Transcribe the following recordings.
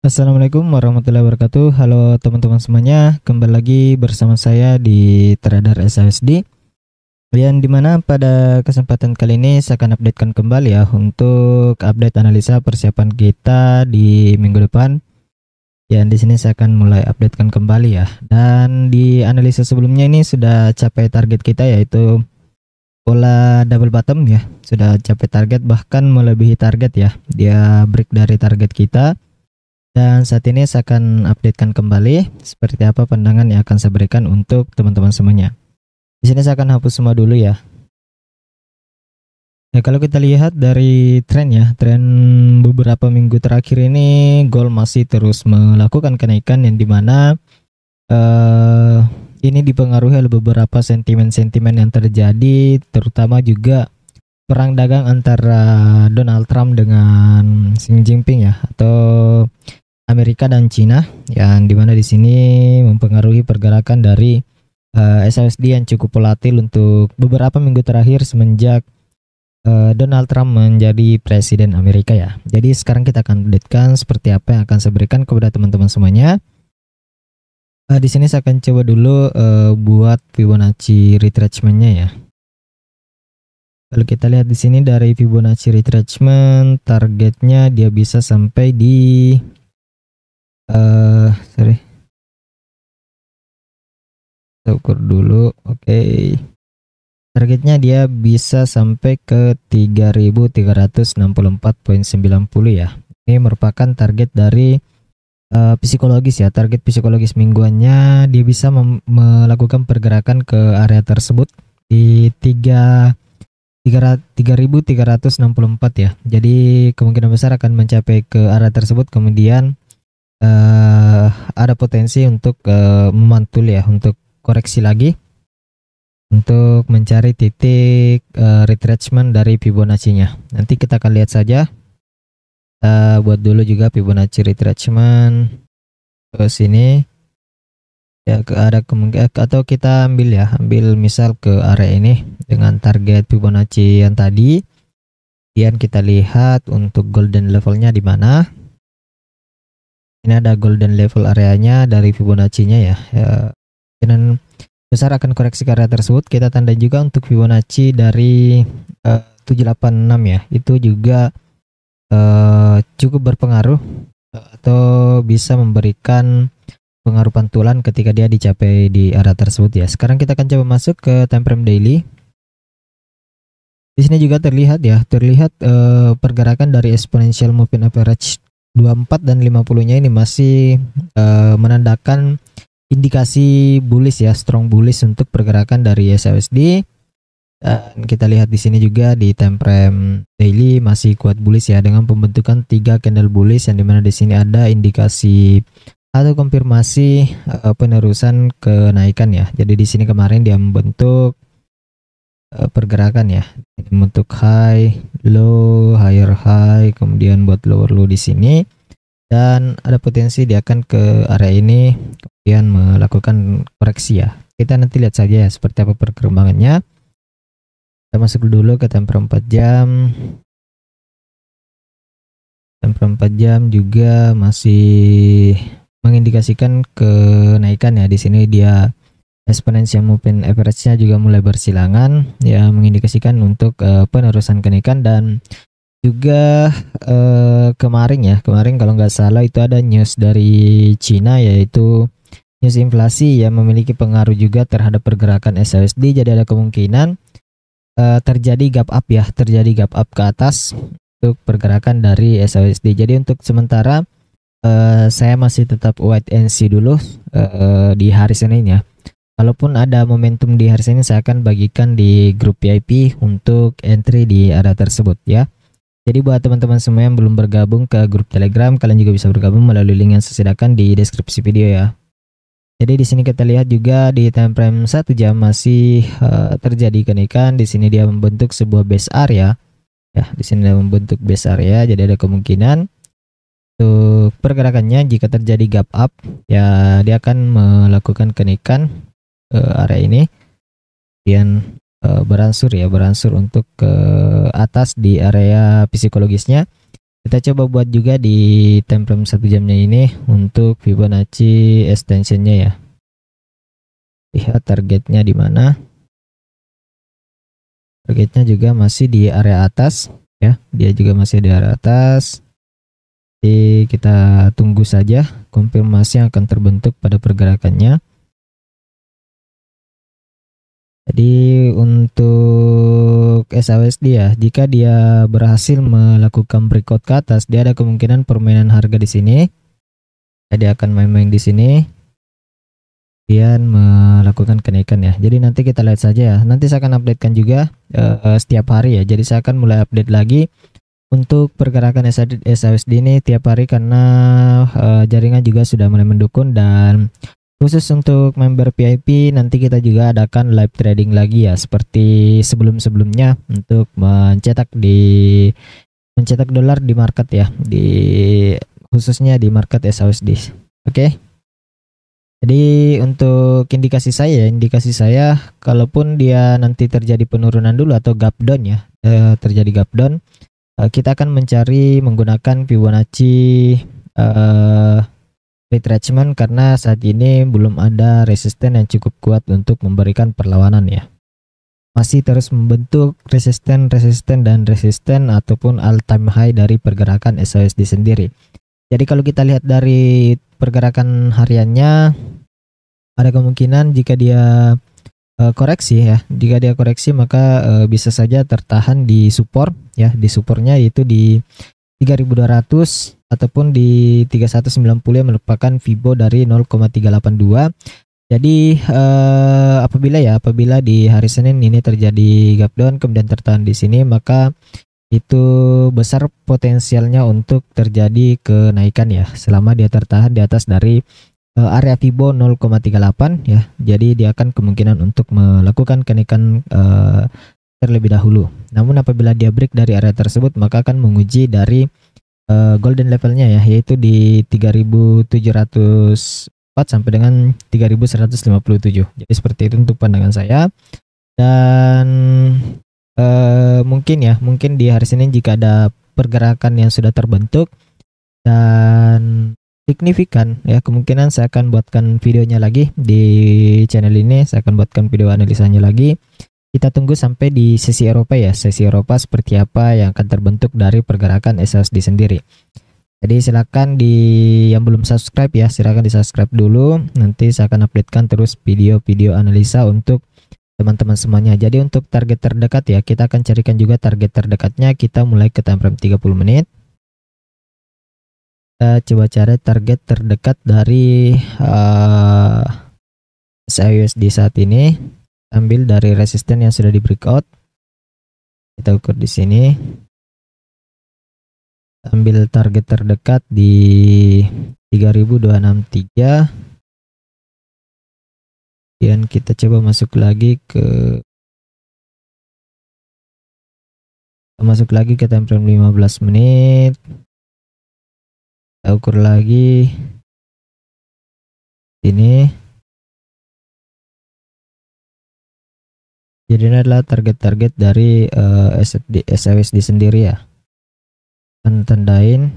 Assalamualaikum warahmatullahi wabarakatuh. Halo teman-teman semuanya, kembali lagi bersama saya di Trader SASD. Yang dimana pada kesempatan kali ini saya akan updatekan kembali ya untuk update analisa persiapan kita di minggu depan. Yang di sini saya akan mulai updatekan kembali ya. Dan di analisa sebelumnya ini sudah capai target kita, yaitu pola double bottom ya. Sudah capai target, bahkan melebihi target ya. Dia break dari target kita. Dan saat ini saya akan updatekan kembali seperti apa pandangan yang akan saya berikan untuk teman-teman semuanya. Di sini saya akan hapus semua dulu ya. Ya, kalau kita lihat dari tren ya, tren beberapa minggu terakhir ini gold masih terus melakukan kenaikan, yang dimana ini dipengaruhi oleh beberapa sentimen-sentimen yang terjadi, terutama juga perang dagang antara Donald Trump dengan Xi Jinping ya, atau Amerika dan Cina, yang dimana di sini mempengaruhi pergerakan dari SASD yang cukup volatil untuk beberapa minggu terakhir semenjak Donald Trump menjadi presiden Amerika ya. Jadi sekarang kita akan updatekan seperti apa yang akan saya berikan kepada teman-teman semuanya. Di sini saya akan coba dulu buat Fibonacci retracement-nya ya. Kalau kita lihat di sini dari Fibonacci retracement, targetnya dia bisa sampai di ukur dulu. Oke. Targetnya dia bisa sampai ke 3364,90 ya. Ini merupakan target dari psikologis ya. Target psikologis mingguannya dia bisa melakukan pergerakan ke area tersebut di 3364 ya. Jadi kemungkinan besar akan mencapai ke area tersebut, kemudian ada potensi untuk memantul ya, untuk koreksi lagi untuk mencari titik retracement dari Fibonacci-nya. Nanti kita akan lihat saja. Buat dulu juga Fibonacci retracement ke sini ya, ke ada kemungkinan, atau kita ambil misal ke area ini dengan target Fibonacci yang tadi. Kemudian kita lihat untuk golden levelnya di mana. Ini ada golden level areanya dari Fibonacci-nya ya. Dan besar akan koreksi ke area tersebut. Kita tanda juga untuk Fibonacci dari 786 ya. Itu juga cukup berpengaruh atau bisa memberikan pengaruh pantulan ketika dia dicapai di area tersebut ya. Sekarang kita akan coba masuk ke time frame daily. Di sini juga terlihat ya, pergerakan dari exponential moving average 24 dan 50-nya ini masih menandakan indikasi bullish ya, strong bullish untuk pergerakan dari SASD. Dan kita lihat di sini juga di time frame daily masih kuat bullish ya, dengan pembentukan 3 candle bullish, yang dimana di sini ada indikasi atau konfirmasi penerusan kenaikan ya. Jadi di sini kemarin dia membentuk pergerakan ya, membentuk high, low, higher high, kemudian buat lower low di sini, dan ada potensi dia akan ke area ini kemudian melakukan koreksi ya. Kita nanti lihat saja ya seperti apa perkembangannya. Kita masuk dulu ke time frame 4 jam. Time frame 4 jam juga masih mengindikasikan kenaikan ya. Di sini dia exponential moving average-nya juga mulai bersilangan ya, mengindikasikan untuk penerusan kenaikan. Dan juga kemarin kalau nggak salah itu ada news dari Cina, yaitu news inflasi yang memiliki pengaruh juga terhadap pergerakan SASD. Jadi ada kemungkinan terjadi gap up ya, terjadi gap up ke atas untuk pergerakan dari SASD. Jadi untuk sementara saya masih tetap wait and see dulu di hari Senin ya. Kalaupun ada momentum di hari Senin, saya akan bagikan di grup VIP untuk entry di area tersebut ya. Jadi buat teman-teman semua yang belum bergabung ke grup Telegram, kalian juga bisa bergabung melalui link yang saya sediakan di deskripsi video ya. Jadi di sini kita lihat juga di time frame 1 jam masih terjadi kenaikan. Di sini dia membentuk sebuah base area ya. Di sini dia membentuk base area, jadi ada kemungkinan untuk pergerakannya jika terjadi gap up ya, dia akan melakukan kenaikan area ini, kemudian beransur untuk ke atas di area psikologisnya. Kita coba buat juga di time frame 1 jamnya ini untuk Fibonacci extensionnya ya. Lihat targetnya di mana. Targetnya juga masih di area atas ya. Dia juga masih di area atas. Jadi kita tunggu saja konfirmasi yang akan terbentuk pada pergerakannya. Jadi untuk SAUSD ya, jika dia berhasil melakukan breakout ke atas, dia ada kemungkinan permainan harga di sini. Jadi akan main-main di sini, kemudian melakukan kenaikan ya. Jadi nanti kita lihat saja ya. Nanti saya akan updatekan juga setiap hari ya. Jadi saya akan mulai update lagi untuk pergerakan SAUSD ini tiap hari karena jaringan juga sudah mulai mendukung. Dan khusus untuk member VIP nanti kita juga adakan live trading lagi ya seperti sebelum-sebelumnya untuk mencetak dolar di market ya, khususnya di market SAUSD. Oke. Jadi untuk indikasi saya kalaupun dia nanti terjadi penurunan dulu atau gap down ya, terjadi gap down, kita akan mencari menggunakan Fibonacci retracement karena saat ini belum ada resisten yang cukup kuat untuk memberikan perlawanan ya. Masih terus membentuk resisten ataupun all time high dari pergerakan SAUSD sendiri. Jadi kalau kita lihat dari pergerakan hariannya, ada kemungkinan jika dia koreksi ya, jika dia koreksi maka bisa saja tertahan di support ya, di supportnya yaitu di 3200 ataupun di 3190 yang merupakan Fibo dari 0,382. Jadi apabila di hari Senin ini terjadi gap down kemudian tertahan di sini, maka itu besar potensialnya untuk terjadi kenaikan ya selama dia tertahan di atas dari area Fibo 0,38 ya. Jadi dia akan kemungkinan untuk melakukan kenaikan terlebih dahulu. Namun apabila dia break dari area tersebut maka akan menguji dari golden levelnya ya, yaitu di 3704 sampai dengan 3157. Jadi seperti itu untuk pandangan saya. Dan mungkin di hari Senin jika ada pergerakan yang sudah terbentuk dan signifikan ya, kemungkinan saya akan buatkan videonya lagi di channel ini. Saya akan buatkan video analisanya lagi. Kita tunggu sampai di sesi Eropa ya, sesi Eropa seperti apa yang akan terbentuk dari pergerakan SAUSD sendiri. Jadi silakan yang belum subscribe ya, silakan di subscribe dulu. Nanti saya akan updatekan terus video-video analisa untuk teman-teman semuanya. Jadi untuk target terdekat ya, kita akan carikan juga target terdekatnya. Kita mulai ke time frame 30 menit. Kita coba cari target terdekat dari SAUSD saat ini. Ambil dari resisten yang sudah di breakout, kita ukur di sini. Ambil target terdekat di 3263. Dan kita coba masuk lagi ke time frame 15 menit. Kita ukur lagi ini. Jadi ini adalah target-target dari SAUSD sendiri ya. Akan tandain.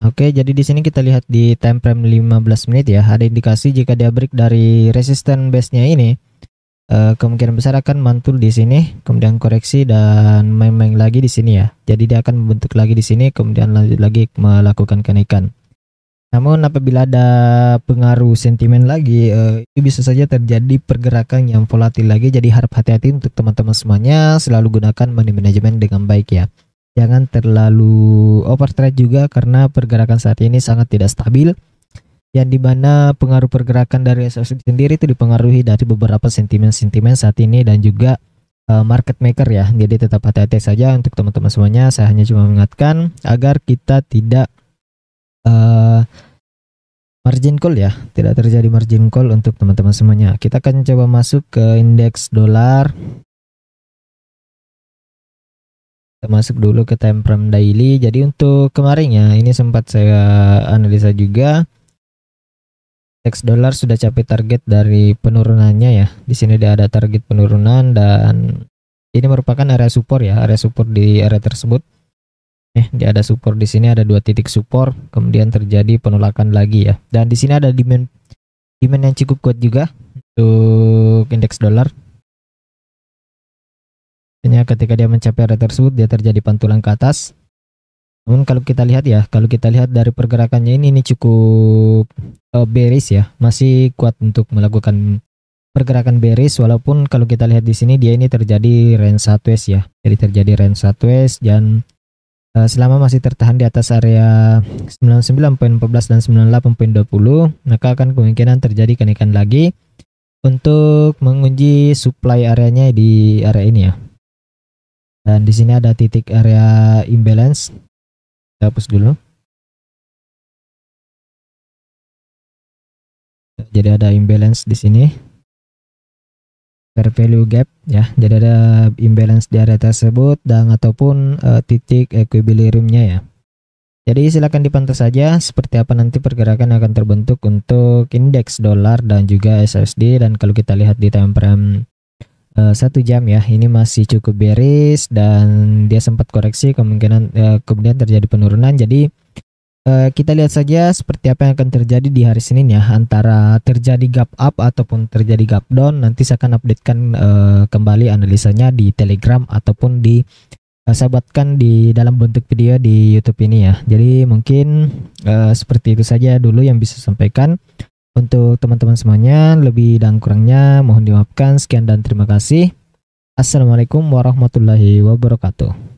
Oke, jadi di sini kita lihat di time frame 15 menit ya, ada indikasi jika dia break dari resisten base-nya ini, kemungkinan besar akan mantul di sini, kemudian koreksi dan main-main lagi di sini ya. Jadi dia akan membentuk lagi di sini, kemudian lanjut lagi melakukan kenaikan. Namun apabila ada pengaruh sentimen lagi, itu bisa saja terjadi pergerakan yang volatil lagi. Jadi harap hati-hati untuk teman-teman semuanya, selalu gunakan money management dengan baik ya. Jangan terlalu overtrade juga karena pergerakan saat ini sangat tidak stabil. Yang dimana pengaruh pergerakan dari SAUSD sendiri itu dipengaruhi dari beberapa sentimen-sentimen saat ini dan juga market maker ya. Jadi tetap hati-hati saja untuk teman-teman semuanya. Saya hanya cuma mengingatkan agar kita tidak margin call ya, tidak terjadi margin call untuk teman-teman semuanya. Kita akan coba masuk ke indeks dolar. Kita masuk dulu ke time frame daily. Jadi untuk kemarin ya, ini sempat saya analisa juga. Indeks dolar sudah capai target dari penurunannya ya. Di sini dia ada target penurunan dan ini merupakan area support ya, area support di area tersebut. Dia ada support di sini, ada 2 titik support, kemudian terjadi penolakan lagi ya. Dan di sini ada demand yang cukup kuat juga untuk indeks dolar. Ketika dia mencapai area tersebut, dia terjadi pantulan ke atas. Namun kalau kita lihat ya, dari pergerakannya ini cukup bearish ya, masih kuat untuk melakukan pergerakan bearish, walaupun kalau kita lihat di sini dia ini terjadi range sideways ya. Jadi terjadi range sideways dan selama masih tertahan di atas area 99.14 dan 98.20, maka akan kemungkinan terjadi kenaikan lagi untuk menguji supply areanya di area ini ya. Dan di sini ada titik area imbalance. Kita hapus dulu. Jadi ada imbalance di sini. Fair value gap ya. Jadi ada imbalance di area tersebut dan ataupun titik equilibriumnya ya. Jadi silakan dipantau saja seperti apa nanti pergerakan yang akan terbentuk untuk indeks dolar dan juga SSD. Dan kalau kita lihat di time frame 1 jam ya, ini masih cukup bearish dan dia sempat koreksi, kemungkinan kemudian terjadi penurunan. Jadi kita lihat saja seperti apa yang akan terjadi di hari Senin ya, antara terjadi gap up ataupun terjadi gap down. Nanti saya akan updatekan kembali analisanya di Telegram ataupun di saya buatkan di dalam bentuk video di YouTube ini ya. Jadi mungkin seperti itu saja dulu yang bisa saya sampaikan. Untuk teman-teman semuanya, lebih dan kurangnya mohon dimaafkan. Sekian dan terima kasih. Assalamualaikum warahmatullahi wabarakatuh.